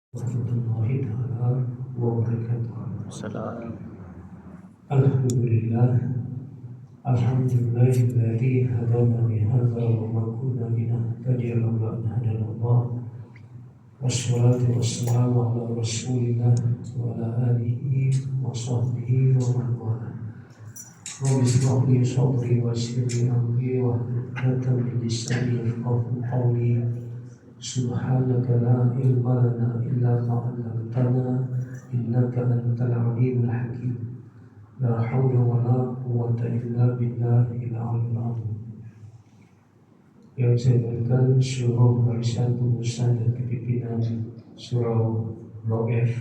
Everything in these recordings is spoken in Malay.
Warahmatullahi taala wabarakatuh. Salam. Alhamdulillah, alhamdulillahilladzi hadana li hadza wa ma kunna linahtadiya laula an hadana Allah. Wassalatu wassalamu ala Rasulillah wa ala alihi wa sahbihi wa man wala. Rabbi ishrah li sadri wa yassir li amri wa hlul 'uqdatam min lisani yafqahu qawli. Subhanaka la ilma lana illa ma 'allamtana innaka antal 'alimul hakim. La haula wa la quwwata illa billahil 'aliyyil 'azim. Yang saya berikan surah barisan pengurusan dan kepimpinan surau Blok F.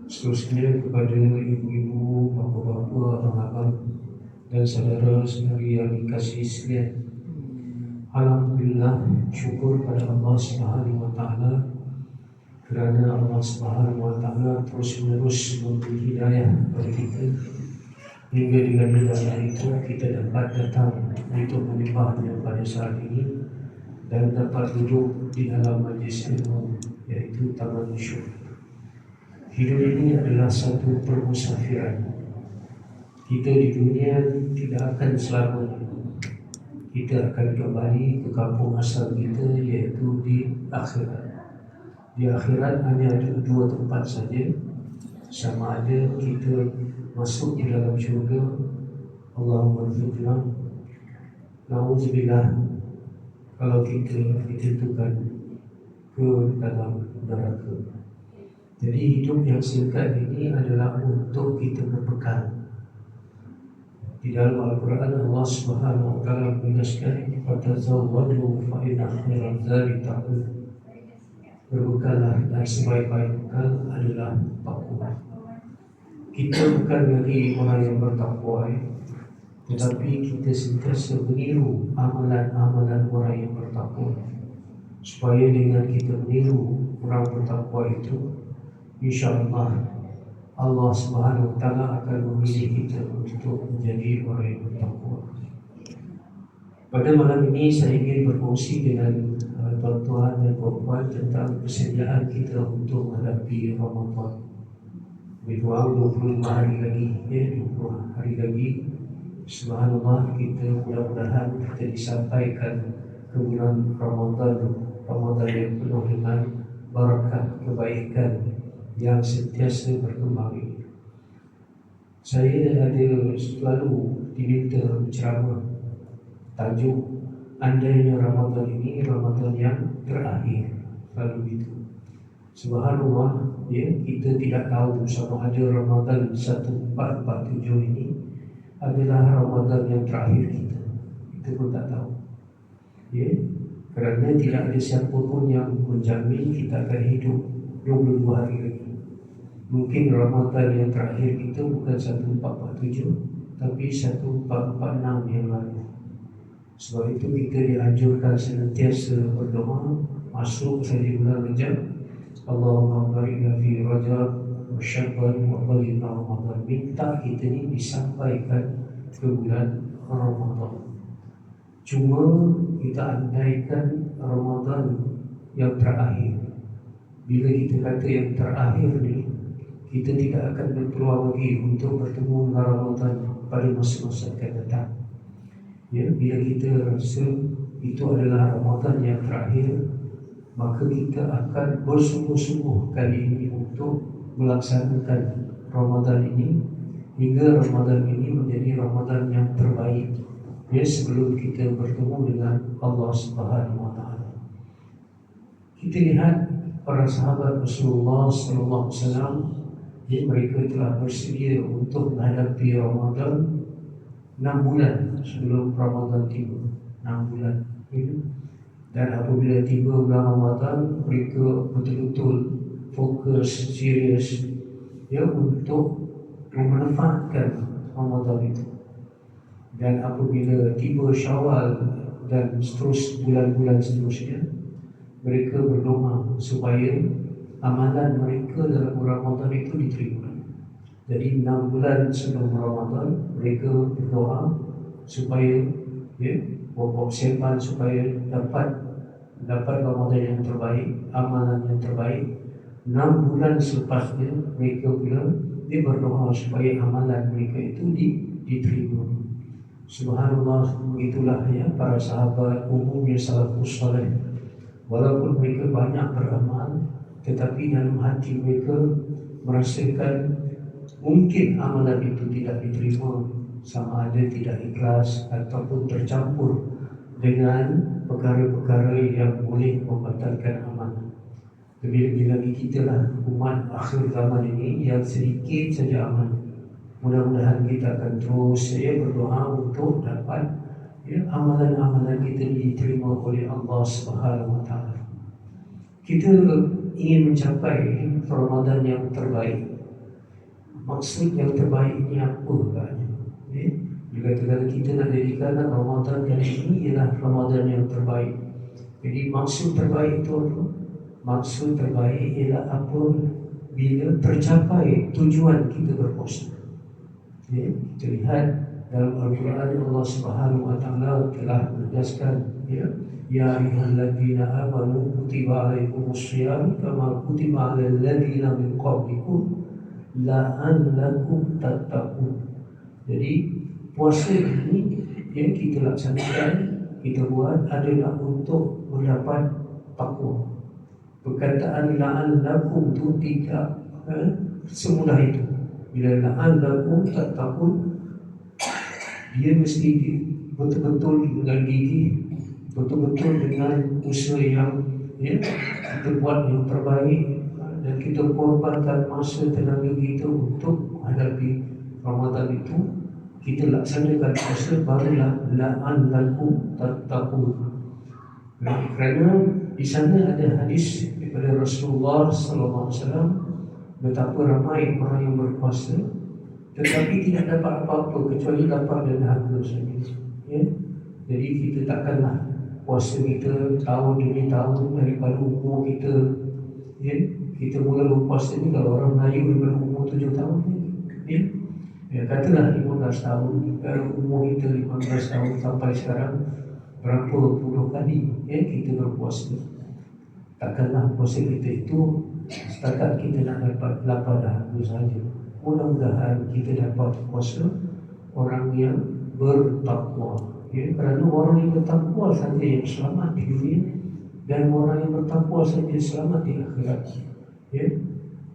Seterusnya kepada ibu-ibu, bapa-bapa, abang-abang dan saudara-saudari yang dikasihi sekalian. Alhamdulillah, syukur pada Allah Subhanahu wa taala kerana Allah Subhanahu wa taala terus-menerus memberi hidayah kepada kita hingga dengan hidayah itu kita dapat datang untuk menyembahnya pada saat ini dan dapat duduk di dalam majlis ilmu, iaitu Taman Syurga. Hidup ini adalah satu permusafiran. Kita di dunia tidak akan selamanya. Kita akan kembali ke kampung asal kita, iaitu di akhirat. Di akhirat hanya ada dua tempat saja. Sama ada kita masuk di dalam syurga, Allahumma rzuqna, na'udzubillah, kalau kita ditentukan ke dalam neraka. Jadi hidup yang singkat ini adalah untuk kita berbekal. Di dalam Al-Quran Allah Subhanahu wa taala menegaskan, "Fatazawwadu fa inna khairaz zadi taqwa." Berbekallah, dan sebaik-baik bekal adalah takwa. Kita bukan lagi orang yang bertakwa, tetapi kita sentiasa meniru amalan-amalan orang yang bertakwa. Supaya dengan kita meniru orang bertakwa itu, insya-Allah Allah Subhanahu wa taala akan memilih kita untuk menjadi orang yang bertakwa. Pada malam ini saya ingin berkongsi dengan tuan-tuan dan puan-puan tentang persediaan kita untuk menghadapi Ramadan. Lebih kurang 25 hari lagi, 20 hari lagi. Subhanallah, kita mudah-mudahan kita disampaikan ke bulan Ramadan yang penuh dengan barakah, kebaikan yang sentiasa berkembang ini. Saya ada selalu diminta berceramah tajuk andainya Ramadan ini Ramadan yang terakhir, selalu itu. Subhanallah, kita tidak tahu sama ada Ramadan 1447 ini adalah Ramadan yang terakhir kita. Kita pun tak tahu. Kerana tidak ada siapa pun yang menjamin kita akan hidup 22 hari lagi. Mungkin Ramadan yang terakhir kita bukan 1447, tapi 1446 yang lalu. Sebab itu kita dianjurkan senantiasa berdoa masuk saja bulan Rajab. Allahumma barik fi Rajab wa Sya'ban wa balighna Ramadan. Minta kita ni disampaikan ke bulan Ramadan. Cuma kita andaikan Ramadan yang terakhir. Bila kita kata yang terakhir ni, kita tidak akan berpeluang lagi untuk bertemu dengan Ramadan pada masa-masa akan datang. Bila kita rasa itu adalah Ramadan yang terakhir, maka kita akan bersungguh-sungguh kali ini untuk melaksanakan Ramadan ini hingga Ramadan ini menjadi Ramadan yang terbaik, sebelum kita bertemu dengan Allah Subhanahu wa taala. Kita lihat para sahabat Rasulullah sallallahu alaihi wasallam, mereka telah bersedia untuk menghadapi Ramadan 6 bulan sebelum Ramadan tiba. 6 bulan. Dan apabila tiba bulan Ramadan, mereka betul-betul fokus, serius untuk memanfaatkan Ramadan itu. Dan apabila tiba Syawal dan bulan-bulan seterusnya, mereka berdoa supaya amalan mereka dalam Ramadan itu diterima. Jadi 6 bulan sebelum Ramadan mereka berdoa supaya bersiapan supaya dapat Ramadan yang terbaik, amalan yang terbaik. 6 bulan selepasnya mereka pula dia berdoa supaya amalan mereka itu diterima. Subhanallah, begitulah ya para sahabat umumnya salafus saleh. Walaupun mereka banyak beramal, tetapi dalam hati mereka merasakan mungkin amalan itu tidak diterima, sama ada tidak ikhlas ataupun tercampur dengan perkara-perkara yang boleh membatalkan amalan. Lebih-lebih lagi kita lah umat akhir zaman ini yang sedikit saja amal. Mudah-mudahan kita akan terus berdoa untuk dapat amalan-amalan kita diterima oleh Allah Subhanahu Wa Taala. Kita ingin mencapai Ramadan yang terbaik. Maksud yang terbaik ini apa katanya? Kata-kata kita nak jadikan Ramadan kali ini ialah Ramadan yang terbaik. Jadi maksud terbaik itu apa? Maksud terbaik ialah apa bila tercapai tujuan kita berpuasa. Kita lihat dalam Al-Quran Allah Subhanahu Wa Taala telah menegaskan ya ayyuhalladzina amanu kutiba alaikumusshiyam kama kutiba alal ladzina min qablikum la'allakum tattaqun. Jadi puasa ini yang kita laksanakan, kita buat adalah untuk mendapat takwa. Perkataan la'allakum itu tidak semudah itu. Bila la'allakum tattaqun, dia mesti betul-betul dengan gigih, betul-betul dengan usaha yang kita buat yang terbaik, dan kita korbankan masa tenaga kita untuk menghadapi Ramadan itu. Kita laksanakan puasa, barulah la'allakum tattaqun. Kerana di sana ada hadis daripada Rasulullah sallallahu alaihi wasallam betapa ramai orang yang berpuasa tetapi tidak dapat apa-apa kecuali lapar dan dahaga saja. Jadi kita takkanlah puasa kita tahun demi tahun daripada umur kita. Kita mula berpuasa ni kalau orang Melayu daripada umur 7 tahun katalah 15 tahun. Kalau umur kita 15 tahun sampai sekarang, berapa puluh kali kita berpuasa. Takkanlah puasa kita itu setakat kita nak dapat lapar dahaga saja. Mudah-mudahan kita dapat puasa orang yang bertakwa. Kerana orang yang bertakwa saja yang selamat di dunia, dan orang yang bertakwa saja selamat di akhirat.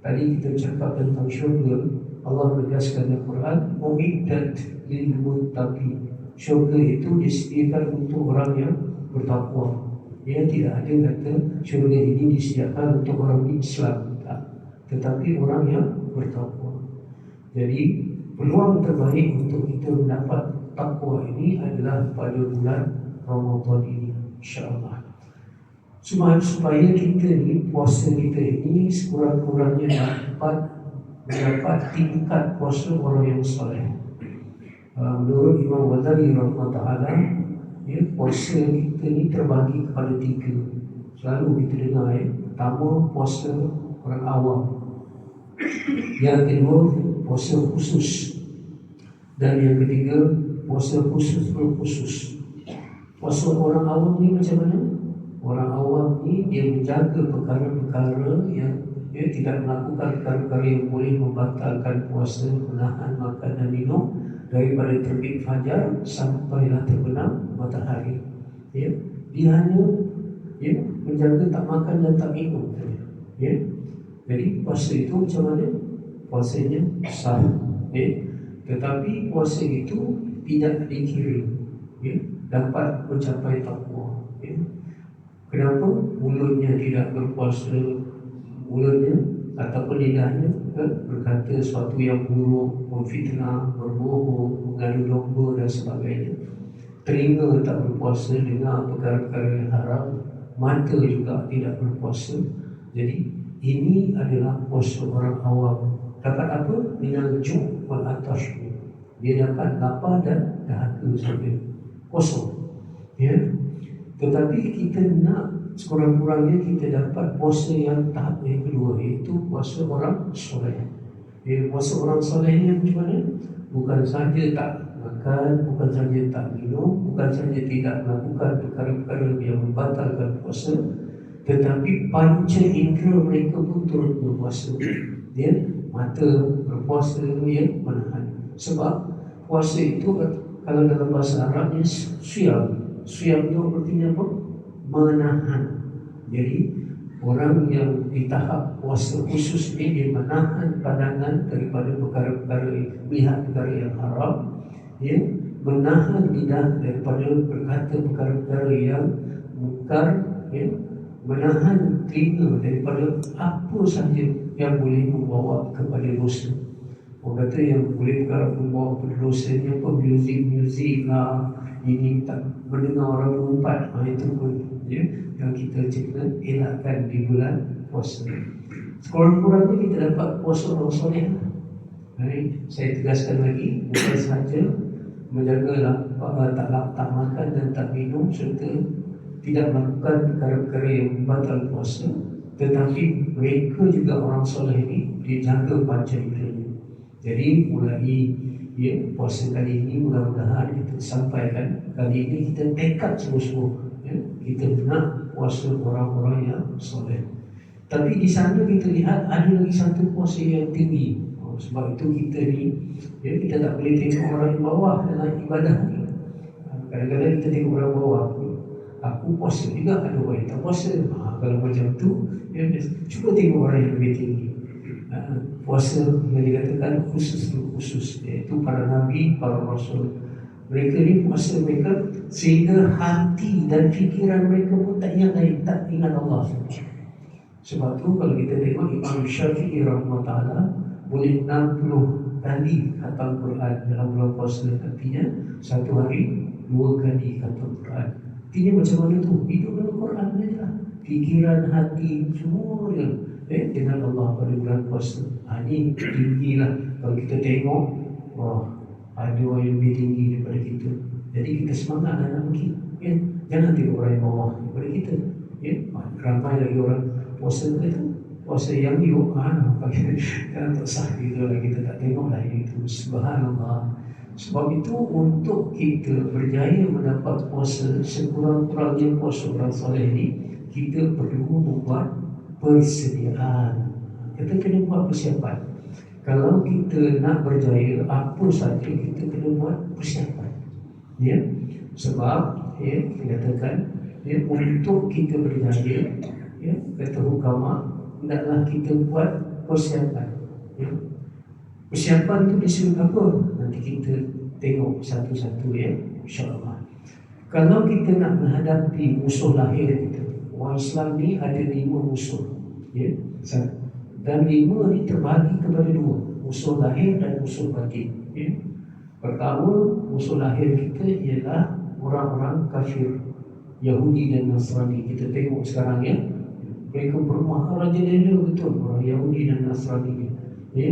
Tadi kita cakap tentang syurga. Allah menegaskan dalam Quran, "Uiddat lil muttaqin." Syurga itu disediakan untuk orang yang bertakwa. Tidak ada kata syurga ini disediakan untuk orang Islam, tak. Tetapi orang yang bertakwa. Jadi peluang terbaik untuk kita mendapat takwa ini adalah pada bulan Ramadan ini, insya-Allah. Supaya kita ni, puasa kita ini sekurang-kurangnya dapat mendapat tingkat puasa orang yang soleh. Menurut Imam Ghazali rahimahullah, puasa kita ni terbagi kepada 3. Selalu kita dengar pertama, puasa orang awam. Yang kedua, puasa khusus. Dan yang ketiga, puasa khusus berkhusus. Puasa orang awam ni macam mana? Orang awam ni dia menjaga perkara-perkara yang dia tidak melakukan perkara-perkara yang boleh membatalkan puasa, menahan makan dan minum daripada terbit fajar sampailah terbenam matahari. Dia hanya menjaga tak makan dan tak minum saja. Jadi puasa itu macam mana? Puasanya sah. Tetapi puasa itu tidak dikira dapat mencapai takwa. Kenapa? Mulutnya tidak berpuasa, mulutnya ataupun lidahnya berkata sesuatu yang buruk, memfitnah, berbohong, mengadu domba dan sebagainya. Telinga tak berpuasa, dengar perkara-perkara yang haram. Mata juga tidak berpuasa. Jadi ini adalah puasa orang awam. Dapat apa? Minal ju' wal atash. Dia dapat lapar dan dahaga saja, kosong. Tetapi kita nak sekurang-kurangnya kita dapat puasa yang tahap yang kedua, iaitu puasa orang soleh. Puasa orang soleh ni macam mana? Bukan saja tak makan, bukan saja tak minum, bukan saja tidak melakukan perkara-perkara yang membatalkan puasa, tetapi panca indera mereka pun turut berpuasa. Ya, mata berpuasa, ya, menahan. Sebab puasa itu kalau dalam bahasa Arabnya siam. Siam itu artinya apa? Menahan. Jadi orang yang di tahap puasa khusus ini, dia menahan pandangan daripada perkara-perkara, melihat perkara yang haram, ya, menahan lidah daripada berkata perkara-perkara yang mungkar, ya, menahan telinga daripada apa sahaja yang boleh membawa kepada dosa. Orang kata yang boleh membawa kepada dosa ni apa? Muzik lah, ini tak mendengar orang mengumpat, itu pun, ya, yang kita kena elakkan di bulan puasa. Sekurang-kurangnya kita dapat puasa orang soleh. Saya tegaskan lagi, bukan sahaja menjaga tak makan dan tak minum serta tidak melakukan perkara-perkara yang membatal puasa, tetapi mereka juga orang soleh ini dijaga panca inderanya. Jadi mulai, ya, puasa kali ini mudah-mudahan kita sampaikan kali ini kita tekad sungguh-sungguh, ya, kita nak puasa orang-orang yang soleh. Tapi di sana kita lihat ada lagi satu puasa yang tinggi. Sebab itu kita ni, ya, kita tak boleh tengok orang di bawah dalam ibadah ni. Kadang-kadang kita tengok orang bawah, aku puasa juga, ada orang yang tak puasa. Kalau macam tu, ya, cuba tengok orang yang lebih tinggi. Puasa yang dikatakan khusus, iaitu para nabi, para rasul. Mereka ni puasa mereka sehingga hati dan fikiran mereka pun tak ingat lain, tak ingat Allah. Sebab tu kalau kita tengok Imam Syafi'i rahimahullah boleh 60 kali khatam Quran dalam bulan puasa. Artinya satu hari 2 kali khatam Quran. Artinya macam mana tu? Hidup dalam Quran saja lah. Fikiran, hati, semua dengan Allah pada bulan puasa. Ini tinggi lah. Kalau kita tengok, wah, ada orang yang lebih tinggi daripada kita. Jadi kita semangat nak mungkin, ya? Jangan tengok orang yang bawah daripada kita, ya? Ramai lagi orang puasa itu, puasa yang yuk, kan tak sah gitu lah, kita tak tengok lah itu. Subhanallah. Sebab itu untuk kita berjaya mendapat puasa, sekurang-kurangnya puasa orang soleh ini, kita perlu membuat persediaan. Kita kena buat persiapan. Kalau kita nak berjaya, apa saja kita kena buat persiapan, ya. Sebab, ya, dikatakan, ya, untuk kita berjaya, ya, kata hukama, hendaklah kita buat persiapan, ya. Persiapan tu disuruh apa? Nanti kita tengok satu-satu, ya, insya-Allah. Kalau kita nak menghadapi musuh lahir kita, orang Islam ni ada 5 musuh, ya. Dan 5 ni terbagi kepada 2, musuh lahir dan musuh batin, ya. Pertama, musuh lahir kita ialah orang-orang kafir, Yahudi dan Nasrani. Kita tengok sekarang, ya, mereka bermaharajalela betul, orang Yahudi dan Nasrani, ya.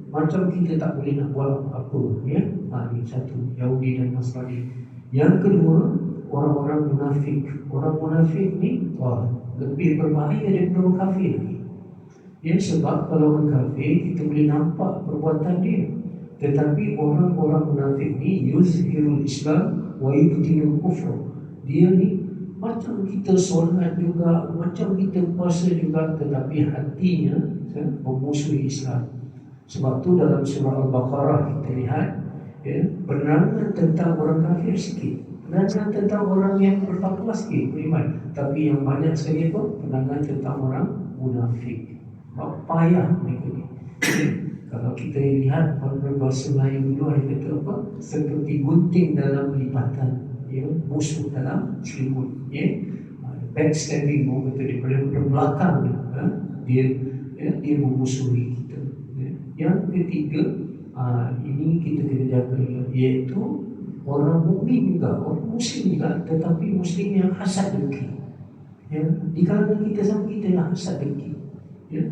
Macam kita tak boleh nak buat apa, ya. Ini satu, Yahudi dan Nasrani. Yang kedua, orang-orang munafik. Orang munafik ni, wah, lebih berbahaya daripada orang kafir ni. Ya, sebab kalau orang kafir kita boleh nampak perbuatan dia, tetapi orang-orang munafik ni yuzhirul Islam wa yubtinul kufr. Dia ni macam kita solat juga, macam kita puasa juga, tetapi hatinya memusuhi Islam. Sebab tu dalam surah Al-Baqarah kita lihat, ya, penerangan tentang orang kafir sikit, penerangan tentang orang yang bertakwa sikit, beriman. Tapi yang banyak sekali apa? Penerangan tentang orang munafik. Payah mereka ni. Kalau kita lihat bahasa Melayu dulu ada kata apa? Seperti gunting dalam lipatan, ya, musuh dalam selimut, ya. Backstabbing, orang kata daripada belakang dia memusuhi kita, ya. Yang ketiga, ini kita kena jaga, iaitu orang mukmin juga, orang muslim juga, tetapi muslim yang hasad dengki, ya. Di kalangan kita sama kita yang hasad dengki, ya.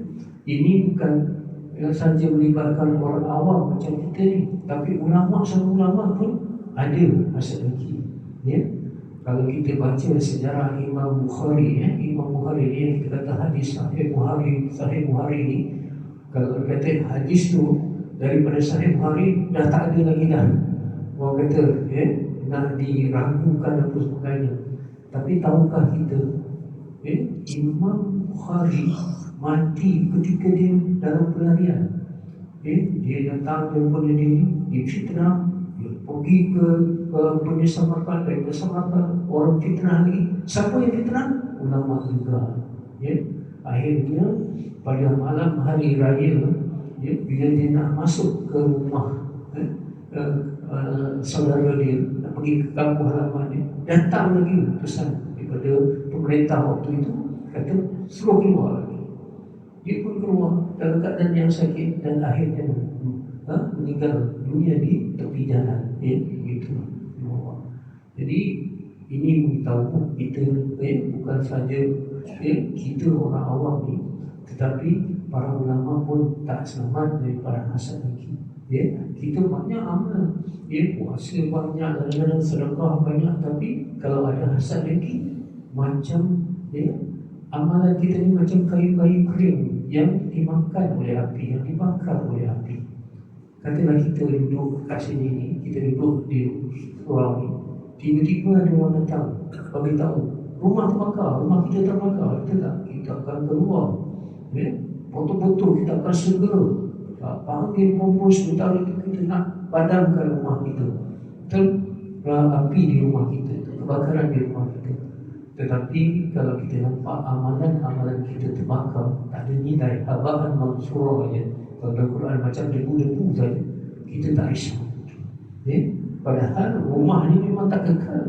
Ini bukan saja melibatkan orang awam macam kita ni, tapi ulama sama ulama pun ada hasad dengki, ya. Kalau kita baca sejarah Imam Bukhari, ya, Imam Bukhari ni kita kata hadis Sahih Bukhari ni, kalau kata hadis tu daripada Sahih Bukhari dah tak ada lagi dah. Orang kata, ya, nak diragukan apa sebagainya. Tapi tahukah kita Imam Bukhari mati ketika dia dalam pelarian. Dia datang daripada dia fitnah, dia pergi ke punya Samarkand, dari Samarkand orang fitnah lagi. Siapa yang fitnah? Ulama juga. Akhirnya pada malam hari raya, bila dia nak masuk ke rumah saudara dia, nak pergi ke kampung halaman dia, datang lagi pesan daripada pemerintah waktu itu, kata suruh keluar lagi. Dia pun keluar dalam keadaan yang sakit dan akhirnya meninggal dunia di tepi jalan. Begitu. Jadi ini memberitahu kita bukan saja kita orang awam ni, tetapi para ulama pun tak selamat daripada hasad lagi. Kita banyak amal, puasa banyak, kadang-kadang sedekah banyak, tapi kalau ada hasad lagi, macam amalan kita ni macam kayu-kayu kering yang dimakan oleh api, yang dibakar oleh api. Katalah kita duduk kat sini ni, kita duduk di ruang ni, tiba-tiba ada orang datang bagi tahu rumah terbakar, rumah kita terbakar, kita akan keluar, betul-betul kita akan segera panggil pompos, sebentar itu kita nak padamkan rumah kita. Api di rumah kita, kebakaran di rumah kita. Tetapi kalau kita nampak amalan-amalan kita terbakar, tak ada nilai, haba'an mansura saja. Kalau dalam Quran macam debu-debu saja, kita tak risau. Padahal rumah ni memang tak kekal.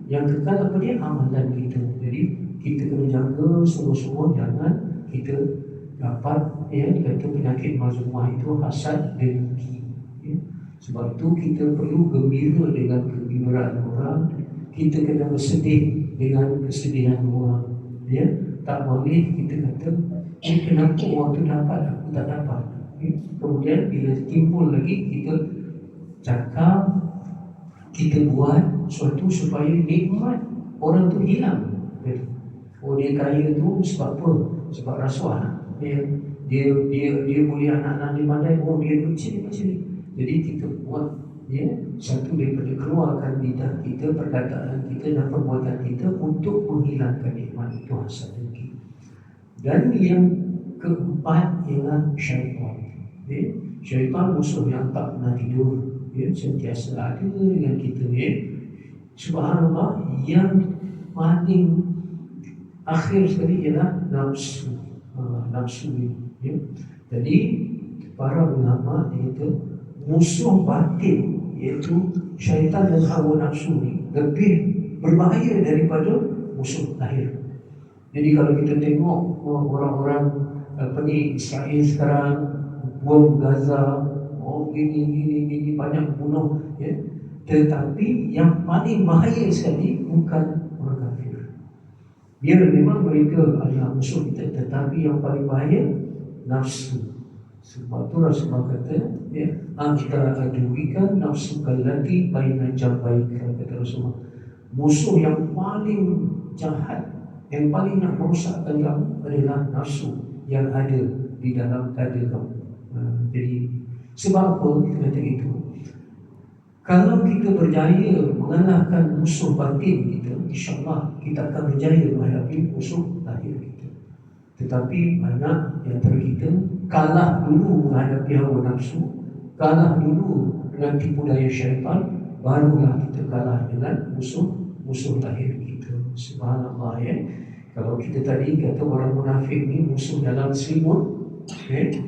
Yang kekal apa dia? Amalan kita. Jadi kita kena jaga semua-semua, jangan kita dapat kata penyakit mazmumah itu hasad dengki. Sebab itu kita perlu gembira dengan kegembiraan orang, kita kena bersedih dengan kesedihan orang. Tak boleh kita kata kenapa orang tu dapat, aku tak dapat. Kemudian bila timbul lagi, kita cakap, kita buat sesuatu supaya nikmat orang tu hilang. Dia kaya tu sebab apa? Sebab rasuah. Dia boleh anak-anak dia pandai, dia macam ni. Jadi kita buat satu daripada keluarkan lidah kita, perkataan kita dan perbuatan kita untuk menghilangkan nikmat itu, hasad dengki. Dan yang keempat ialah syaitan. Syaitan musuh yang tak pernah tidur, sentiasa ada dengan kita. Subhanallah, yang paling akhir sekali ialah nafsu. Nafsu ini. Jadi para ulama kata musuh batin, iaitu syaitan dan hawa nafsu ni lebih berbahaya daripada musuh lahir. Jadi kalau kita tengok orang-orang Israel sekarang buang Gaza, gini banyak bunuh, tetapi yang paling bahaya sekali bukan orang kafir. Dia memang mereka adalah musuh kita, tetapi yang paling bahaya nafsu. Sebab tu Rasulullah kata, anta aduwika nafsu kallati baina jambaika, kata Rasulullah. Musuh yang paling jahat, yang paling nak merosakkan kamu adalah nafsu yang ada di dalam dada kamu. Jadi sebab apa kita kata itu? Kalau kita berjaya mengalahkan musuh batin kita, insyaAllah kita akan berjaya menghadapi musuh lahir kita. Tetapi banyak di antara kita kalah dulu menghadapi hawa nafsu, kalah dulu dengan tipu daya syaitan, barulah kita kalah dengan musuh lahir kita. Subhanallah. Kalau kita tadi kata orang munafik ni musuh dalam selimut,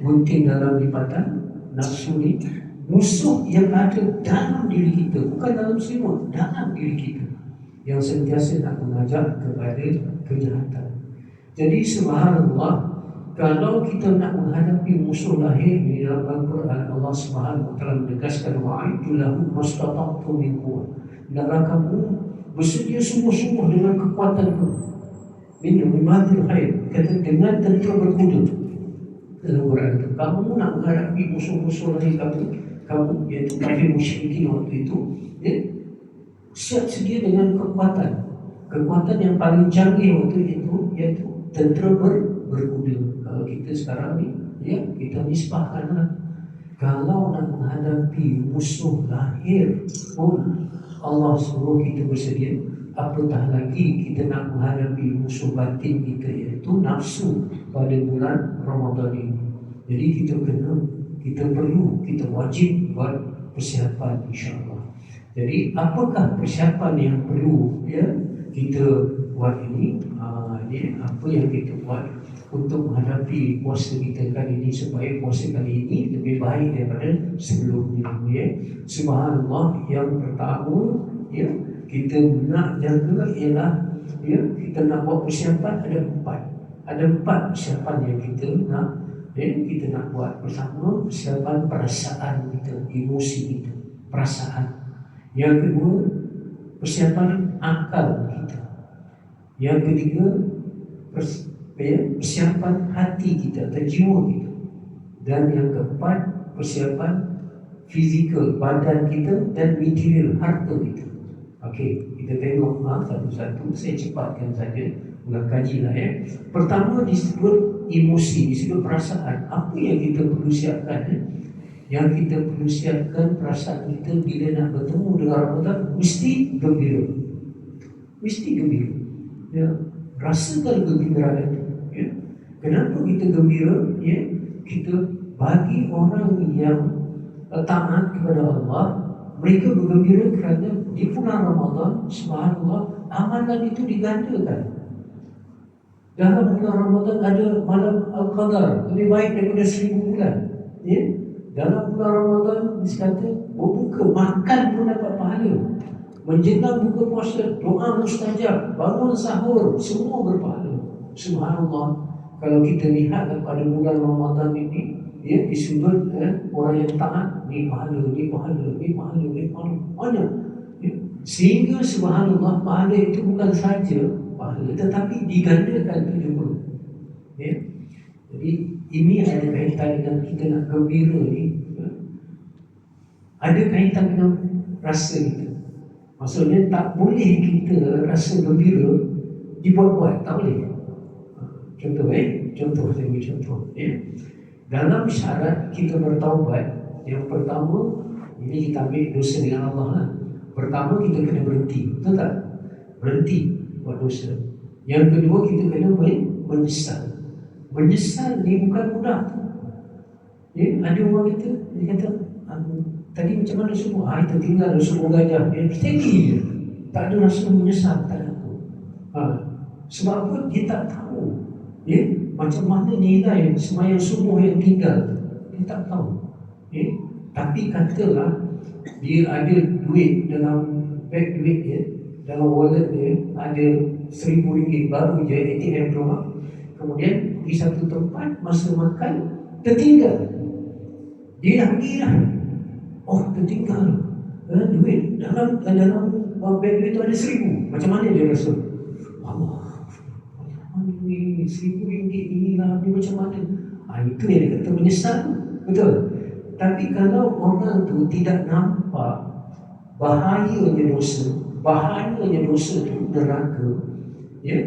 gunting dalam lipatan, nafsu ni musuh yang ada dalam diri kita, bukan dalam selimut, dalam diri kita, yang sentiasa nak mengajak kepada kejahatan. Jadi subhanallah, kalau kita nak menghadapi musuh lahir di dalam Al-Quran, Allah Subhanahu wa taala menegaskan wa'iddu lahum mastata'tum min quwwah. Hendaklah kamu bersedia sungguh-sungguh dengan kekuatanmu. Min ribatil khair, kata dengan tentera berkuda. Dalam Quran itu, kamu nak menghadapi musuh-musuh lahir kamu iaitu kafir musyrikin waktu itu, siap sedia dengan kekuatan yang paling canggih waktu itu, iaitu tentera berkuda. Kalau kita sekarang ni, kita nisbahkanlah, kalau nak menghadapi musuh lahir pun Allah suruh kita bersedia, apatah lagi kita nak menghadapi musuh batin kita, iaitu nafsu pada bulan Ramadan ini. Jadi kita perlu, kita wajib buat persiapan, insya-Allah. Jadi apakah persiapan yang perlu kita buat ini? Ini apa yang kita buat untuk menghadapi puasa kita kali ini, supaya puasa kali ini lebih baik daripada sebelumnya. Subhanallah, yang pertama kita nak jaga ialah kita nak buat persiapan ada empat persiapan yang kita nak buat. Pertama, persiapan perasaan kita, emosi kita, perasaan. Yang kedua, persiapan akal kita. Yang ketiga, persiapan hati kita atau jiwa kita. Dan yang keempat, persiapan fizikal, badan kita dan material, harta kita. Okey, kita tengok satu-satu. Saya cepatkan saja, bukan kajilah Pertama disebut emosi, disebut perasaan. Apa yang kita perlu siapkan? Yang kita perlu siapkan perasaan kita bila nak bertemu dengan Ramadan, mesti gembira. Mesti gembira. Rasakan kegembiraan itu. Kenapa kita gembira? Kita bagi orang yang taat kepada Allah, mereka bergembira kerana di bulan Ramadan, subhanallah, amalan itu digandakan. Dalam bulan Ramadan ada malam Al-Qadar, lebih baik daripada 1000 bulan. Dalam bulan Ramadan dikata berbuka, makan pun dapat pahala. Menjelang buka puasa, doa mustajab, bangun sahur, semua berpahala. Subhanallah, kalau kita lihat pada bulan Ramadan ini, di sudut orang yang taat, ni pahala, ni pahala, ni pahala, ni pahala, banyak. Sehingga subhanallah, pahala itu bukan saja pahala, tetapi digandakan 70. Jadi ini ada kaitan dengan kita nak gembira ni. Ada kaitan dengan rasa kita. Maksudnya tak boleh kita rasa gembira dibuat-buat, tak boleh. Contoh saya beri contoh. Dalam syarat kita bertaubat, yang pertama, ini kita ambil dosa dengan Allah lah. Pertama, kita kena berhenti, betul tak? Berhenti buat dosa. Yang kedua, kita kena menyesal. Menyesal ni bukan mudah. Ada orang dia kata, tadi macam mana semua? Kita tinggal semua gajah. Steady je. Tak ada rasa menyesal, tak ada. Sebab apa? Dia tak tahu macam mana nilai sembahyang subuh yang tinggal. Dia tak tahu. Tapi katalah dia ada duit dalam beg duit dia, dalam wallet dia ada RM1,000 baru je ATM keluar. Kemudian di satu tempat masa makan tertinggal. Dia dah pergi dah. Tertinggal duit dalam beg duit tu ada RM1,000. Macam mana dia rasa? Allah, ni RM1,000 inilah, ni macam mana? Itu yang dia kata menyesal. Betul. Tapi kalau orang tu tidak nampak bahayanya dosa tu neraka,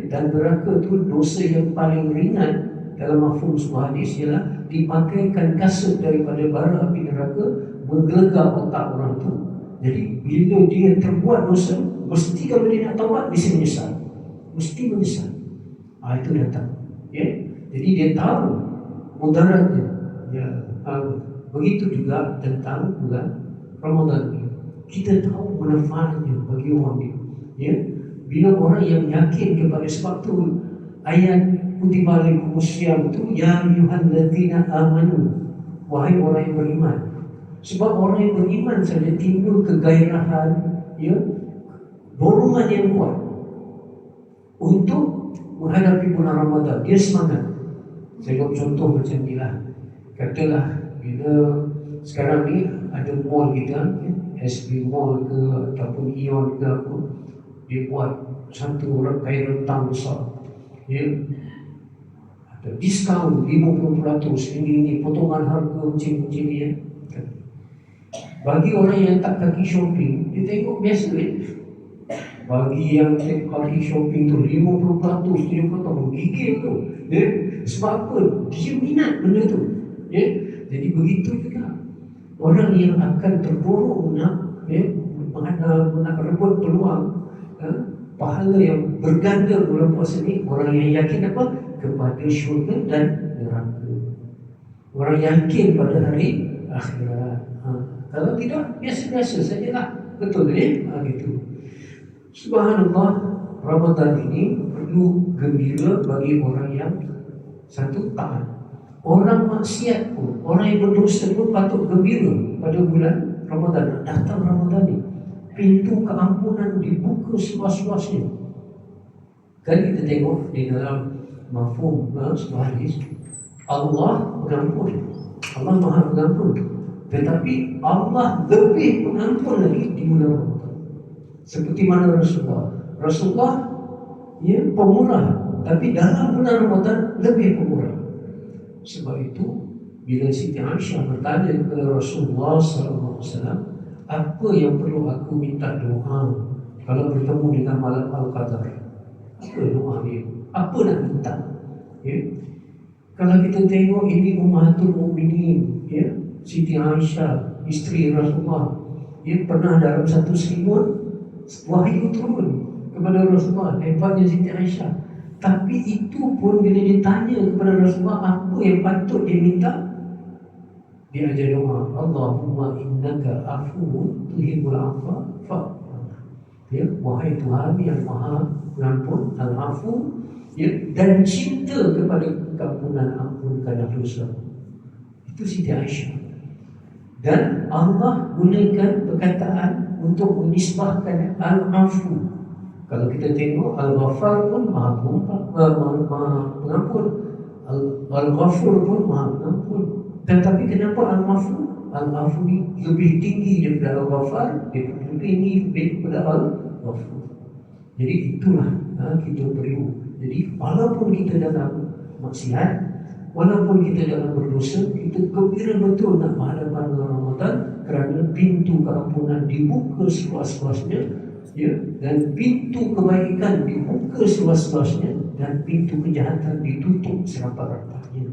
dan neraka tu dosa yang paling ringan dalam mafhum sebuah hadis ialah dipakaikan kasut daripada bara api neraka, menggelegar otak orang tu. Jadi bila dia terbuat dosa, mesti kalau dia nak taubat mesti menyesal. Mesti menyesal. Itu datang. Jadi dia tahu mudaratnya. Begitu juga tentang bulan Ramadan ini. Kita tahu manfaatnya bagi orang dia. Bila orang yang yakin kepada, sebab tu ayat kutiba alaikumus syiyam tu, ya ayyuhalladzina amanu, wahai orang yang beriman. Sebab orang yang beriman saja timbul kegairahan, dorongan yang kuat untuk menghadapi bulan Ramadan. Dia semangat. Saya buat contoh macam ni lah. Katalah bila sekarang ni ada mall kita, SB Mall ke ataupun Ion ke apa, dia buat satu rangkaian rentang besar, ada diskaun 50%, ini potongan harga macam ni. Bagi orang yang tak kaki shopping, dia tengok biasa Bagi yang kaki shopping tu 50%, 70%, gigil tu. Sebab apa? Dia minat benda tu. Jadi begitu juga orang yang akan terdorong nak rebut peluang pahala yang berganda bulan puasa ni orang yang yakin apa? Kepada syurga dan neraka. Orang yakin pada hari akhirat. Kalau tidak, biasa-biasa sajalah. Betul gitu. Subhanallah, Ramadan ini perlu gembira bagi orang yang satu taat. Orang maksiat pun, orang yang berdosa pun patut gembira pada bulan Ramadan. Datang Ramadan ni, pintu keampunan dibuka seluas-luasnya. Kan kita tengok di dalam mafhum sebuah hadis, Allah mengampun, Allah Maha Pengampun, tetapi Allah lebih pengampun lagi di bulan Ramadan. Seperti mana Rasulullah pemurah, tapi dalam bulan Ramadan lebih pemurah. Sebab itu bila Siti Aisyah bertanya kepada Rasulullah SAW, apa yang perlu aku minta doa kalau bertemu dengan malam Al-Qadar? Apa doa dia? Apa nak minta? Kalau kita tengok ini Ummahatul Mukminin, Siti Aisyah, isteri Rasulullah, pernah dalam satu seribuan wahyu turun kepada Rasulullah. Hebatnya Siti Aisyah. Tapi itu pun bila ditanya kepada Rasulullah apa yang patut dia minta, dia ajar doa, Allahumma innaka afuwun tuhibbul afwa fa'fu. Wahai Tuhan yang Maha Pengampun, Al-Afu, dan cinta kepada keampunan, ampunkanlah dosa. Itu Siti Aisyah. Dan Allah gunakan perkataan untuk menisbahkan Al-Afu. Kalau kita tengok Al-Ghafar pun Maha Pengampun, Al-Ghafur pun Maha Pengampun. Tetapi kenapa Al-Afu? Al-Afu ni lebih tinggi daripada Al-Ghafar, lebih tinggi daripada Al-Ghafur. Jadi itulah kita perlu. Jadi walaupun kita dalam maksiat, walaupun kita dalam berdosa, kita gembira betul nak menghadapan Ramadan, kerana pintu keampunan dibuka seluas-luasnya, dan pintu kebaikan dibuka seluas-luasnya, dan pintu kejahatan ditutup serapat-rapatnya.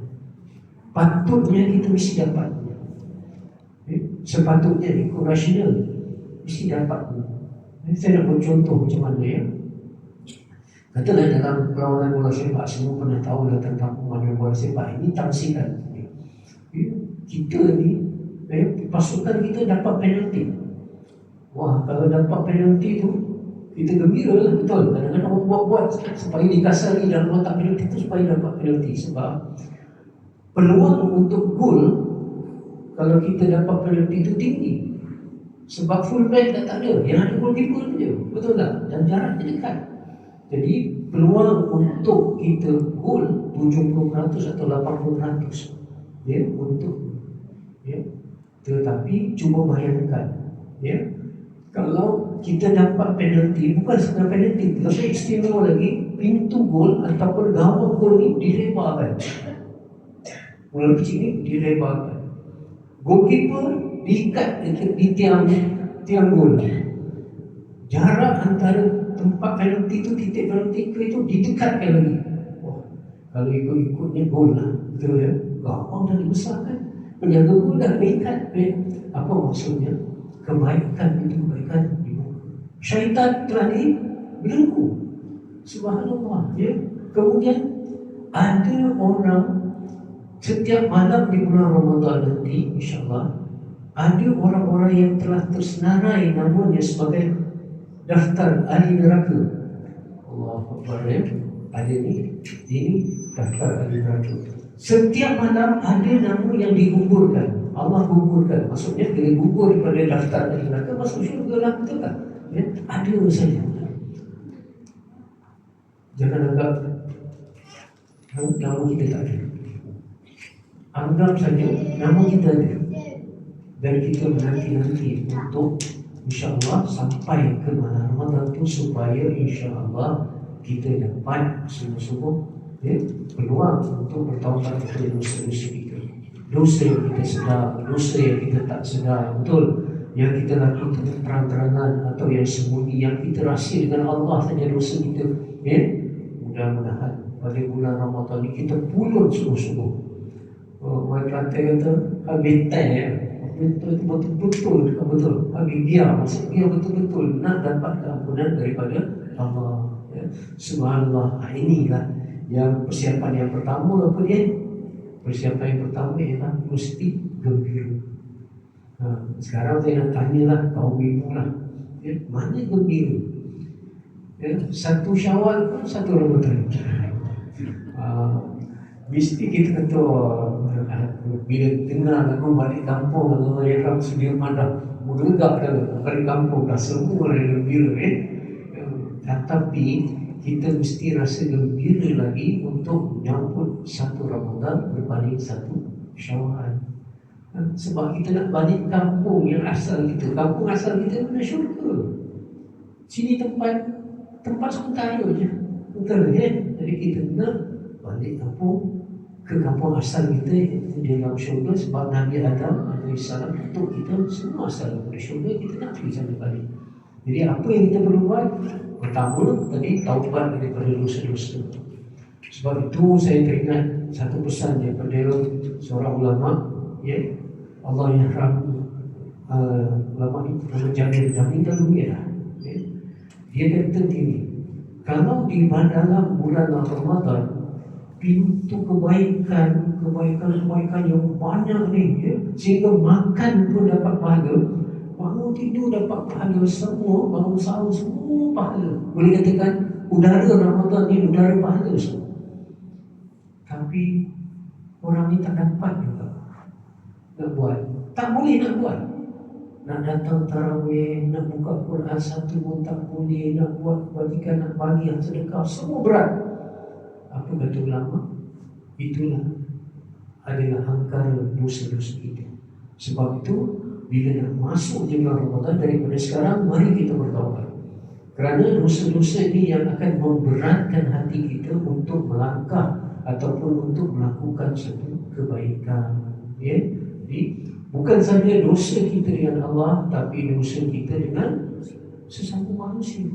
Patutnya kita mesti dapatnya. Sepatutnya ikut rasional mesti dapatnya. Saya nak bercontoh macam mana Katalah dalam perlawanan bola sepak, semua pernah tahu lah tentang permainan bola sepak ini, tangsilan. Kita ni, pasukan kita dapat penalti. Wah, kalau dapat penalti tu, kita gembira lah, betul. Kadang-kadang orang buat-buat supaya dikasari dalam otak penalti tu supaya dapat penalti. Sebab peluang untuk gol, kalau kita dapat penalti tu tinggi. Sebab full back dah tak ada, yang ada goalkeeper je, betul tak? Dan jaraknya dekat. Jadi peluang untuk kita gol 70% atau 80%, tetapi cuba bayangkan, kalau kita dapat penalti, bukan sekadar penalti, tapi istimewa lagi, pintu gol ataupun gawang gol ni dilebarkan. Bola kecil ni dilebarkan. Goalkeeper diikat di tiang gol. Jarak antara tempat penalti tu, titik penalti itu didekatkan lagi. Wah, kalau ikut-ikutnya gol lah, betul ya? Gawang dah dibesarkan, penjaga gol dah mengikat. Apa maksudnya? Kebaikan itu kebaikan dibuka. Syaitan telah dibelenggu. Subhanallah. Kemudian ada orang setiap malam di bulan Ramadan nanti, insyaAllah, ada orang-orang yang telah tersenarai namanya sebagai daftar ahli neraka. Allahu Akbar. Ada ini daftar ahli neraka. Setiap malam ada nama yang diguburkan. Allah guburkan. Maksudnya bila gugur daripada daftar ahli neraka, masuk syurga lah, betul tak? Ada saja. Jangan anggap nama kita tak ada. Anggap saja nama kita ada. Dan kita menanti-nanti untuk insyaAllah sampai ke malam Ramadan itu, supaya insyaAllah kita dapat sungguh-sungguh peluang untuk bertaubat kepada dosa-dosa kita. Dosa yang kita sedar, dosa yang kita tak sedar, betul, yang kita lakukan terang-terangan atau yang sembunyi, yang kita rahsia dengan Allah saja dosa kita. Mudah-mudahan pada bulan Ramadan ini kita pulun sungguh-sungguh. Orang Kelantan kata habitat, betul-betul habis dia, maksud dia betul-betul nak dapat keampunan daripada Allah, ya. Subhanallah. Inilah yang persiapan yang pertama. Apa dia? Persiapan yang pertama ialah mesti gembira. Sekarang saya nak tanyalah kaum ibu lah, ya, mana gembira? Ya, satu Syawal pun satu Ramadan. Mesti kita kata bila dengar lagu balik kampung atau yang Sudirman dah bergerak dah balik kampung dah semua dah gembira. Tetapi kita mesti rasa gembira lagi untuk menyambut satu Ramadan berbanding satu Syawal. Sebab kita nak balik kampung yang asal kita. Kampung asal kita mana syurga. Sini tempat sementara je. Betul ya? Jadi kita nak balik kampung, ke kampung asal kita di dalam syurga. Sebab Nabi Adam AS untuk kita semua asal dari syurga. Kita nak pergi sana balik. Jadi apa yang kita perlu buat? Pertama tadi taubat daripada dosa-dosa. Sebab itu saya teringat satu pesan daripada seorang ulama, ya, Allah yang ulama ini nama Jabir dah meninggal dunia. Ya. Dia kata gini, kalau di dalam bulan Ramadan pintu kebaikan yang banyak ni, ya, sehingga makan pun dapat pahala, bangun tidur dapat pahala, semua bangun sahur semua pahala. Boleh katakan udara Ramadan ni udara pahala semua. Tapi orang ni tak dapat juga nak buat, tak boleh nak buat. Nak datang tarawih, nak buka Quran satu pun tak boleh, nak buat kebajikan, nak bagi yang sedekah, semua berat. Apa kata ulama? Itulah adalah angkara dosa-dosa kita. Sebab itu bila nak masuk je bulan Ramadan, daripada sekarang mari kita bertaubat. Kerana dosa-dosa ini yang akan memberatkan hati kita untuk melangkah ataupun untuk melakukan satu kebaikan. Ya? Jadi bukan saja dosa kita dengan Allah, tapi dosa kita dengan sesama manusia.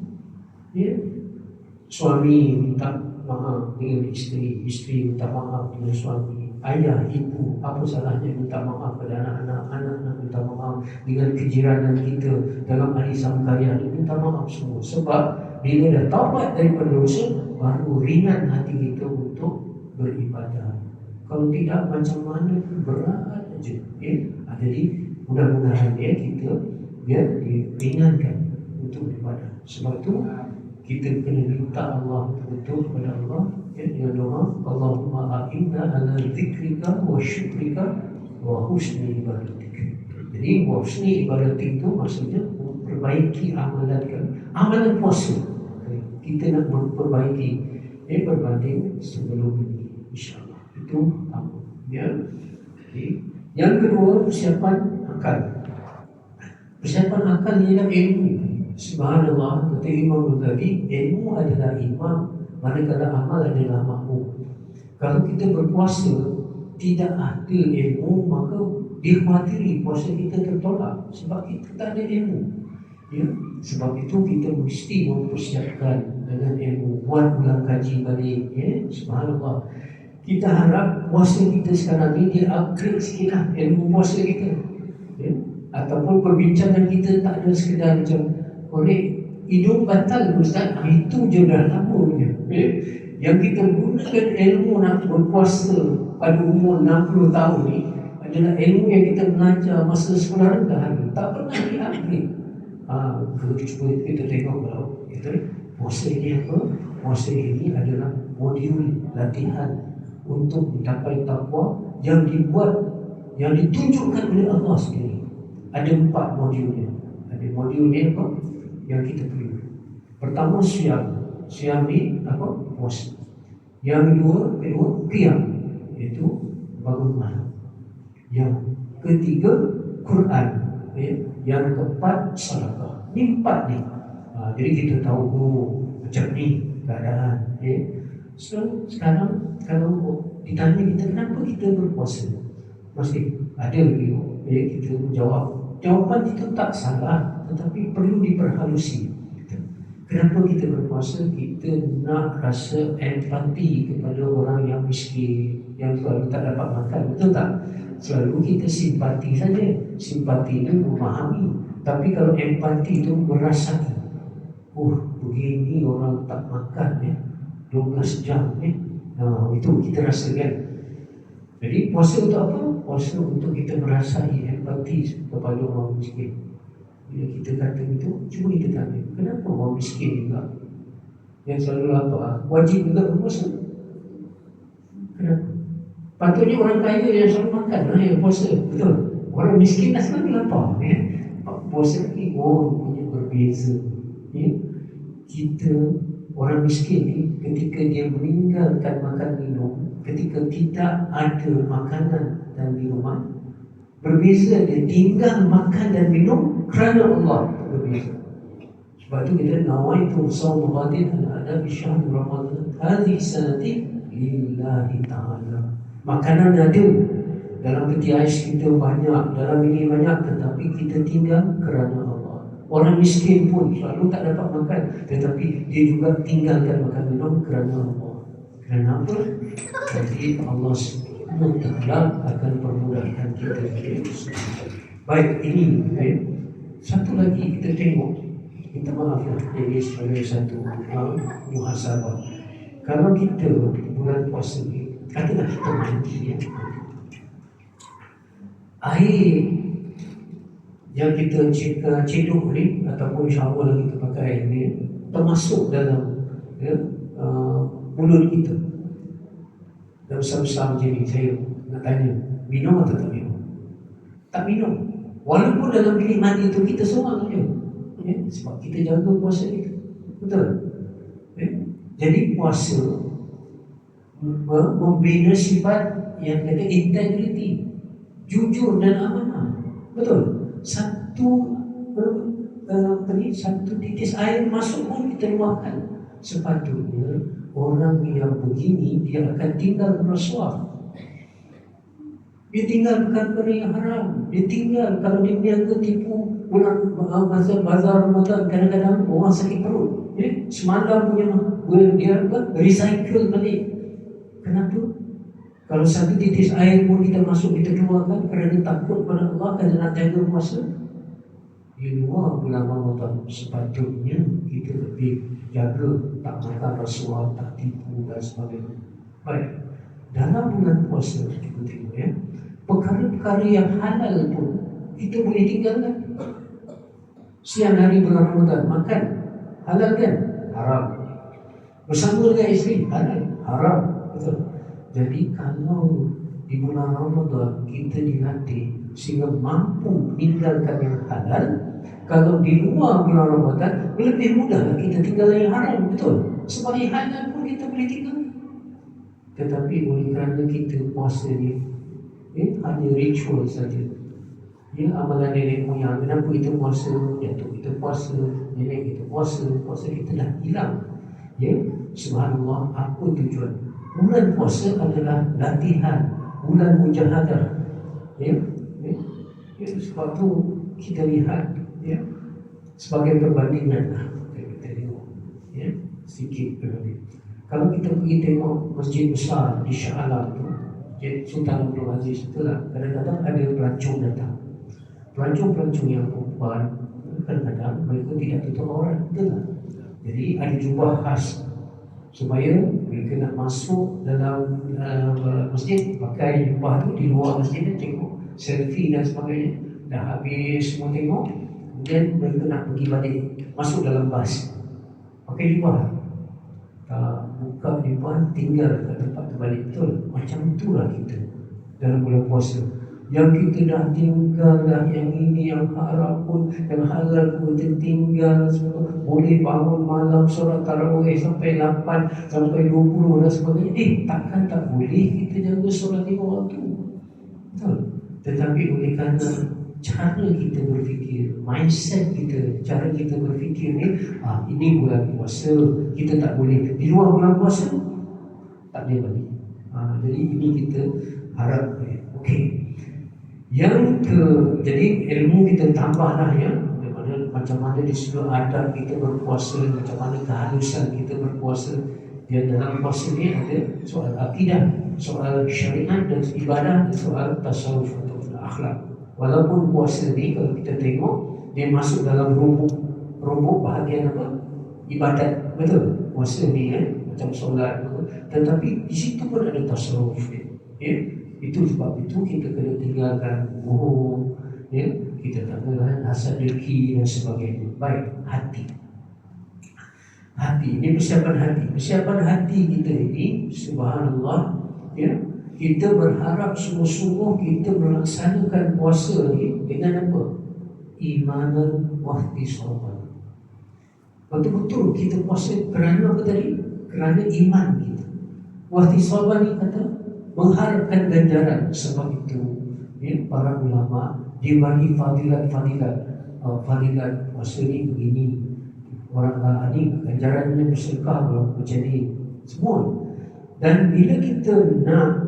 Ya? Suami minta maaf dengan isteri, isteri minta maaf dengan suami, ayah, ibu, apa salahnya minta maaf pada anak-anak, anak-anak minta maaf dengan kejiranan kita dalam ahli samkaya, minta maaf semua. Sebab bila dah taubat daripada dosa, baru ringan hati kita untuk beribadah. Kalau tidak, macam mana pun berat aja. Okay? Jadi mudah-mudahan kita biar diringankan untuk beribadah. Sebab tu kita kena minta Allah betul kepada Allah, ya, dengan doa Allahumma a'inna ala zikrika wa syukrika wa husni ibadatik. Jadi husni ibadatik itu maksudnya memperbaiki amalan puasa. Kita nak memperbaiki berbanding sebelum ini, insyaAllah. Itu apa? Ya. Okay. Yang kedua, persiapan akal. Persiapan akal ialah ilmu. Subhanallah, kata Imam Ghazali, ilmu adalah imam, manakala amal adalah makmum. Kalau kita berpuasa tidak ada ilmu, maka dikhawatiri puasa kita tertolak sebab kita tak ada ilmu. Ya? Sebab itu kita mesti mempersiapkan dengan ilmu, buat ulang kaji balik. Ya? Subhanallah. Kita harap puasa kita sekarang ni dia upgrade sikit lah ilmu puasa kita. Ya? Ataupun perbincangan kita tak ada sekedar macam oleh hidung batal Ustaz, itu je dah lama punya. Yang kita gunakan ilmu nak berpuasa pada umur 60 tahun ni adalah ilmu yang kita belajar masa sekolah rendah ni, tak pernah di-upgrade. Kalau cuba kita tengok kalau kita puasa ini apa? Puasa ini adalah modul latihan untuk mencapai takwa yang dibuat, yang ditunjukkan oleh Allah sendiri. Ada 4 modulnya. Ada modulnya apa? Yang kita perlu. Pertama siam. Siam ni apa? Puasa. Yang kedua qiyam, iaitu bangun malam. Yang ketiga Quran. Yang keempat sedekah. Ini 4 ni. Jadi kita tahu macam ni keadaan. So sekarang kalau ditanya kita kenapa kita berpuasa, masih ada kita menjawab. Jawapan itu tak salah, tetapi perlu diperhalusi. Kenapa kita berpuasa? Kita nak rasa empati kepada orang yang miskin, yang selalu tak dapat makan, betul tak? Selalu kita simpati saja. Simpati itu memahami, tapi kalau empati itu merasakan. begini orang tak makan 12 jam itu kita rasakan. Jadi puasa untuk apa? Puasa untuk kita merasai empati kepada orang miskin. Bila kita kata itu, cuba kita tanya, kenapa orang miskin juga yang selalu lapar wajib juga berpuasa? Kenapa? Patutnya orang kaya yang selalu makan yang puasa, betul? Orang miskin dah selalu lapar puasa lagi. Punya berbeza kita orang miskin ni ketika dia meninggalkan makan minum, ketika tidak ada makanan dan minuman, berbeza. Dia tinggal makan dan minum kerana Allah, berbeza. Sebab tu kita nawaitu shaum ghadin ala syahr Ramadan hadhihi sanati lillahi ta'ala. Makanan ada dalam peti ais kita banyak, dalam ini banyak, tetapi kita tinggal kerana Allah. Orang miskin pun selalu tak dapat makan, tetapi dia juga tinggalkan makan minum kerana Allah. Kenapa? Jadi Allah SWT akan permudahkan kita. Baik, ini satu lagi kita tengok. Minta maaf ini sebagai satu muhasabah. Kalau kita bulan puasa ni, katalah kita mandi air yang kita cedok ni ataupun shower yang kita pakai ni termasuk dalam mulut kita. Dan besar-besar macam ni, saya nak tanya, minum atau tak minum? Tak minum. Walaupun dalam bilik mandi tu kita seorang je, sebab kita jaga puasa kita. Betul? Jadi puasa membina sifat yang kata integriti, jujur dan amanah. Betul? Satu titis air masuk pun kita luahkan. Sepatutnya orang yang begini dia akan tinggal bersuah. Dia tinggal perkara yang haram. Dia tinggal kalau dia berniaga tipu bulan bazar Ramadan, kadang-kadang orang sakit perut. Semalam punya dia recycle balik. Kenapa? Kalau satu titis air pun kita masuk, kita keluarkan kerana takut pada Allah, kerana nak jaga puasa. Di luar bulan Ramadan sepatutnya kita lebih jaga, tak makan rasuah, tak tipu dan sebagainya. Baik, dalam bulan puasa kita tengok perkara-perkara yang halal pun kita boleh tinggalkan. Siang hari bulan Ramadan makan, halal kan? Haram. Bersama dengan isteri, halal, haram. Betul. Jadi kalau di bulan Ramadan kita dilatih sehingga mampu meninggalkan yang halal, kalau di luar bulan Ramadan lebih mudah kita tinggalkan yang haram. Betul. Sebab yang halal pun kita boleh tinggal. Tetapi oleh kerana kita puasa ni hanya ritual saja, amalan nenek moyang. Kenapa kita puasa? Datuk kita puasa, nenek kita puasa, puasa kita dah hilang. Subhanallah, apa tujuan? Bulan puasa adalah latihan, bulan mujahadah. Sebab tu kita lihat sebagai perbandingan kita tengok sikit perbandingan. Kalau kita pergi tengok masjid besar di Shah Alam tu, Sultan Abdul Aziz, itulah kadang-kadang ada pelancong datang. Pelancong-pelancong yang perempuan kadang-kadang mereka tidak tutup aurat, betul tak? Jadi ada jubah khas supaya mereka nak masuk dalam masjid pakai jubah tu, di luar masjid ni tengok selfie dan sebagainya. Dah habis semua tengok, kemudian mereka nak pergi balik, masuk dalam bas pakai jubah. Buka jubah, tinggal kat tempat tu balik. Betul? Macam itulah kita dalam bulan puasa. Yang kita dah tinggal dah, yang ini yang haram pun, yang halal pun kita tinggal semua. Boleh bangun malam solat tarawih sampai 8, sampai 20 dan sebagainya. Takkan tak boleh kita jaga solat 5 waktu. Betul? Tetapi oleh kerana cara kita berfikir, mindset kita, cara kita berfikir ni, ini bulan puasa, kita tak boleh. Di luar bulan puasa, tak boleh balik. Jadi ini kita harap. Okey. Jadi ilmu kita tambahlah macam mana di seluruh adab kita berpuasa, macam mana kehalusan kita berpuasa. Dan dalam puasa ni ada soal akidah, soal syariat dan ibadah, dan soal tasawuf atau akhlak. Walaupun puasa ni kalau kita tengok dia masuk dalam rubuk bahagian apa? ibadat, betul? Puasa ni macam solat, betul? Tetapi di situ pun ada tasawuf dia. Ya? Itu sebab itu kita kena tinggalkan bohong, ya? Kita tak kena hasad dengki dan sebagainya. Baik, hati. Hati, ini persiapan hati. Persiapan hati kita ini, subhanallah, ya, kita berharap sungguh-sungguh kita melaksanakan puasa ni dengan apa? Imanan wahtisaban. Betul-betul kita puasa kerana apa tadi? Kerana iman kita. Wahtisaban ni kata mengharapkan ganjaran. Sebab itu, ya, para ulama dia bagi fadilat-fadilat. Fadilat puasa ni begini, orang ni ganjarannya bersedekah macam ni, semua. Dan bila kita nak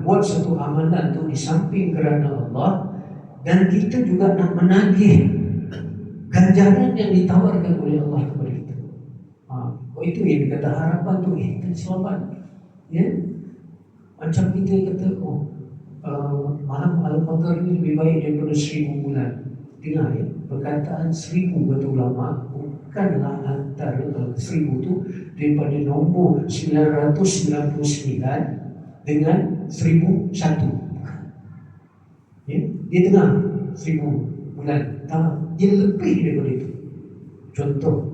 buat satu amalan tu di samping kerana Allah, dan kita juga nak menagih ganjaran yang ditawarkan oleh Allah kepada kita. Itu yang dikata harapan tu ihtisaban. Ya, macam kita kata, malam Al-Qadar ni lebih baik daripada 1000 bulan. Dengar ya, perkataan 1000 kata ulama bukanlah antara 1000 tu daripada nombor 999 dengan 1001. Ya, dia tengah 1000 bulan. Dia lebih daripada itu. Contoh,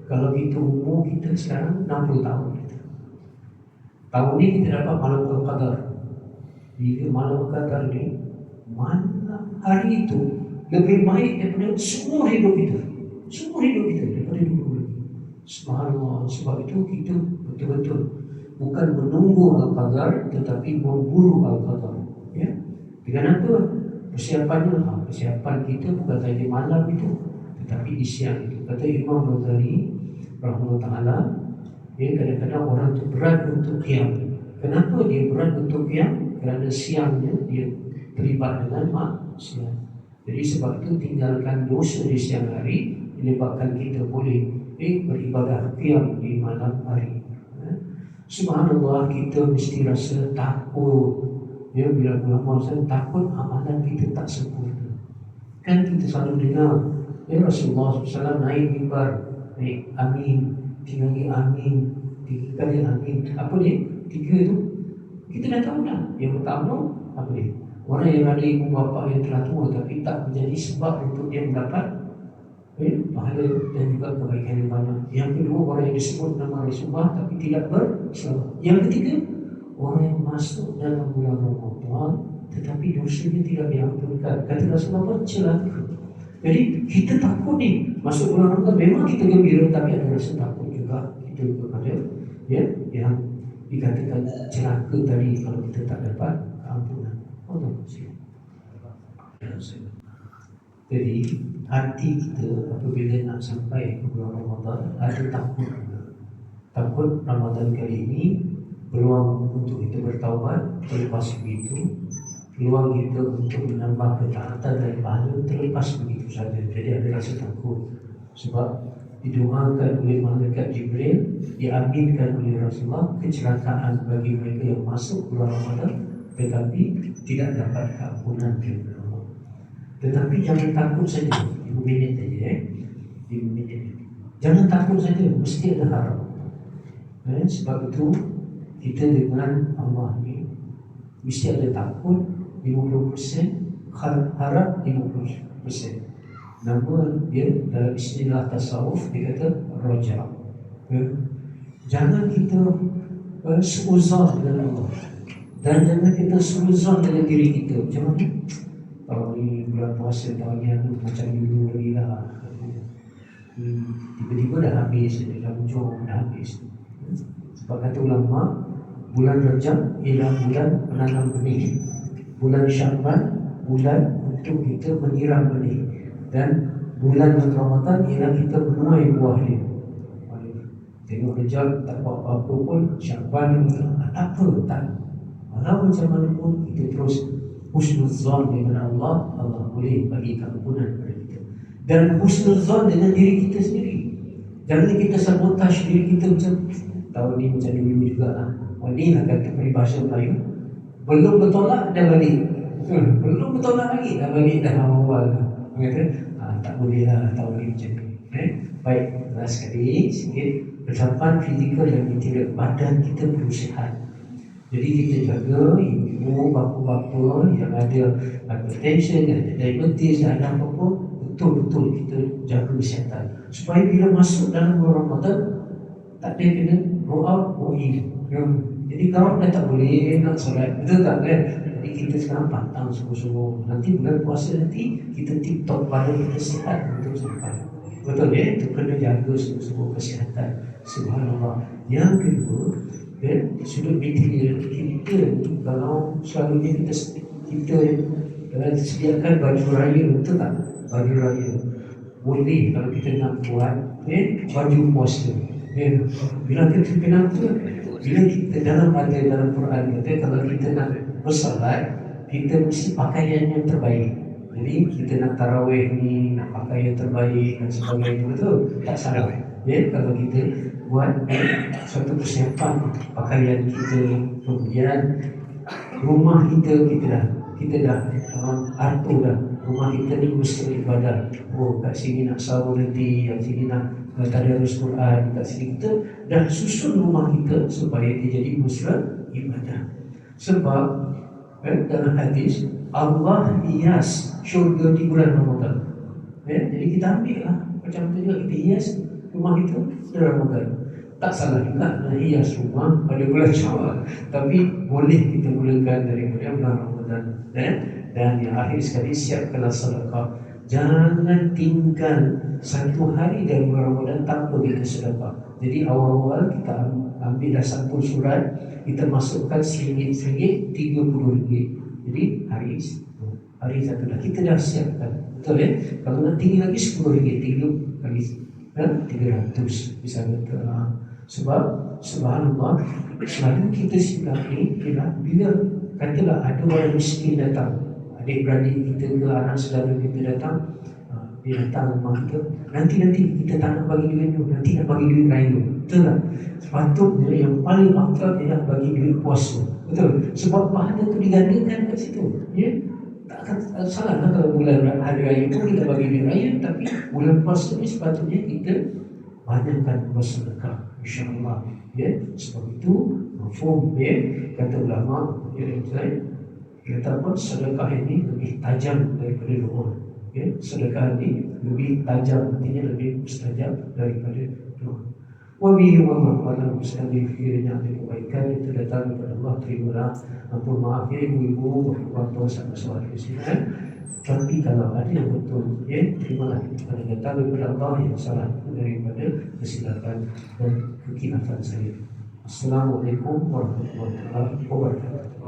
kalau kita umur kita sekarang 60 tahun kita. Tahun ni kita dapat malam Al-Qadar. Bila malam Al-Qadar ni, malam hari itu lebih baik daripada semua hidup kita. Semua hidup kita daripada dulu. Subhanallah. Sebab itu kita betul-betul bukan menunggu Al-Qadar, tetapi memburu Al-Qadar. Ya? Dengan apa? Persiapannya, persiapan kita bukan saja malam itu, tetapi di siang itu. Kata Imam Ghazali rahimahullah ta'ala, ya, kadang-kadang orang itu berat untuk qiyam. Kenapa dia berat untuk qiyam? Kerana siangnya dia terlibat dengan maksiat. Jadi sebab itu tinggalkan dosa di siang hari menyebabkan kita boleh beribadah qiyam di malam hari. Subhanallah, kita mesti rasa takut. Ya, bila ulama takut amalan kita tak sempurna. Kan kita selalu dengar, ya, Rasulullah SAW naik mimbar, naik amin, 3 kali amin, 3 kali amin. Apa dia? 3 tu kita dah tahu dah. Yang pertama apa dia? Orang yang ada ibu bapa yang telah tua tapi tak menjadi sebab untuk dia mendapat pahala dan juga kebaikan yang banyak. Yang kedua, orang yang disebut nama Rasulullah tapi tidak berselamat. Yang ketiga, orang yang masuk dalam bulan Ramadan tetapi dosanya tidak diampunkan. Kata Rasulullah, celaka. Jadi kita takut ni masuk bulan Ramadan, memang kita gembira tapi ada rasa takut juga. Kita kepada yang dikatakan celaka tadi kalau kita tak dapat ampunan. Jadi hati kita apabila nak sampai ke bulan Ramadan ada takut. Takut Ramadan kali ini peluang untuk kita bertaubat terlepas begitu, peluang kita untuk menambah ketaatan dan pahala terlepas begitu saja. Jadi ada rasa takut sebab didoakan oleh malaikat Jibril, diaminkan oleh Rasulullah kecelakaan bagi mereka yang masuk bulan Ramadan tetapi tidak dapat keampunan daripada Allah. Tetapi jangan takut saja, 5 minit saja 5 minit. Jangan takut saja, mesti ada harap. Sebab itu kita dengan Allah ni mesti ada takut 50%, harap 50%. Nama dia dalam istilah tasawuf dia kata roja. Jangan kita seuzon dengan Allah dan jangan kita seuzon dengan diri kita. Macam mana? Tahun ni bulan puasa, tahun ni macam dulu lagi lah. Tiba-tiba dah habis, dah hujung, dah habis. Sebab kata ulama, bulan Rajab ialah bulan menanam benih, bulan Sya'ban bulan untuk kita menyiram benih, dan bulan Ramadan ialah kita menuai buah dia. Tengok Rajab tak buat apa-apa pun, Sya'ban tak apa, tak. Walau macam mana pun kita terus husnuzan dengan Allah, Allah boleh bagi keampunan kepada kita. Dan husnuzan dengan diri kita sendiri. Jangan kita sabotaj diri kita macam tahun ni macam dulu juga lah. Ini lah kata peribahasa Melayu, belum bertolak dah balik. Belum bertolak lagi dah balik dah awal. Kata tak boleh lah tahun ni macam ni. Baik, kelas sekali sikit. Persiapan fizikal dan material, badan kita perlu sihat. Jadi kita jaga ibu, bapa-bapa yang ada hypertension, ada diabetes, ada apa-apa, betul-betul kita jaga kesihatan. Supaya bila masuk dalam bulan Ramadan, tak ada kena go out, go in. Jadi kalau dah tak boleh nak solat, betul tak kan? Jadi kita sekarang pantang sungguh-sungguh. Nanti bulan puasa nanti kita tip-top, badan kita sihat untuk sampai. Betul ya? Itu kena jaga sungguh-sungguh kesihatan. Subhanallah. Yang kedua, sudut material kita ni, kalau selalunya kita sediakan baju raya, betul tak? Baju raya boleh kalau kita nak buat baju puasa. Bila kita kenapa? Bila kita dalam Quran kata kalau kita nak bersolat, kita mesti pakaian yang terbaik. Jadi kita nak tarawih ni, nak pakai yang terbaik dan sebagainya, betul? Tak salah. Kalau kita buat satu persiapan pakaian kita, kemudian rumah kita dah atur dah. Rumah kita ni mesti ibadah. Oh, kat sini nak sahur nanti, kat sini nak tadarus Quran, kat sini kita dah susun rumah kita supaya dia jadi musra ibadah. Sebab dalam hadis Allah hias syurga di bulan Ramadan. Jadi kita ambil lah macam tu juga, kita hias rumah kita di Ramadan. Tak salah juga nak hias rumah pada bulan Syawal, tapi boleh kita mulakan daripada bulan Ramadan. Dan yang akhir sekali, siapkanlah sedekah. Jangan tinggal satu hari dalam bulan Ramadan tanpa kita sedekah. Jadi awal-awal kita ambil dah satu surat, kita masukkan RM1, RM30. Jadi hari satu dah kita dah siapkan. Betul ya? Kalau nak tinggi lagi RM10, 3 kali 300 misalnya. Sebab subhanallah, selalu kita sikap ni, bila katalah ada orang miskin datang, adik-beradik kita ke anak saudara kita datang, dia datang rumah kita, nanti kita tak nak bagi duit tu, nanti nak bagi duit raya, betul tak? Sepatutnya yang paling afdal ialah bagi duit puasa, betul? Sebab pahala tu digandakan kat situ, ya? Tak salah lah kalau bulan hari raya pun kita bagi duit raya, tapi bulan puasa ni sepatutnya kita banyakkan bersedekah, insya-Allah. Ya, sebab itu mafhum kata ulama, kata apa, sedekah ini lebih tajam daripada doa. Sedekah ini lebih tajam, artinya lebih mustajab daripada doa. Wabihi wallahu a'lam bishawab. Kiranya ada kebaikan itu datang daripada Allah, terimalah. Ampun maaf ya ibu-ibu, bapak-bapak, sahabat-sahabat di sini. Tapi kalau ada yang betul, terimalah kerana datang daripada Allah, yang salah daripada kesilapan dan kekilafan saya. Assalamualaikum warahmatullahi wabarakatuh.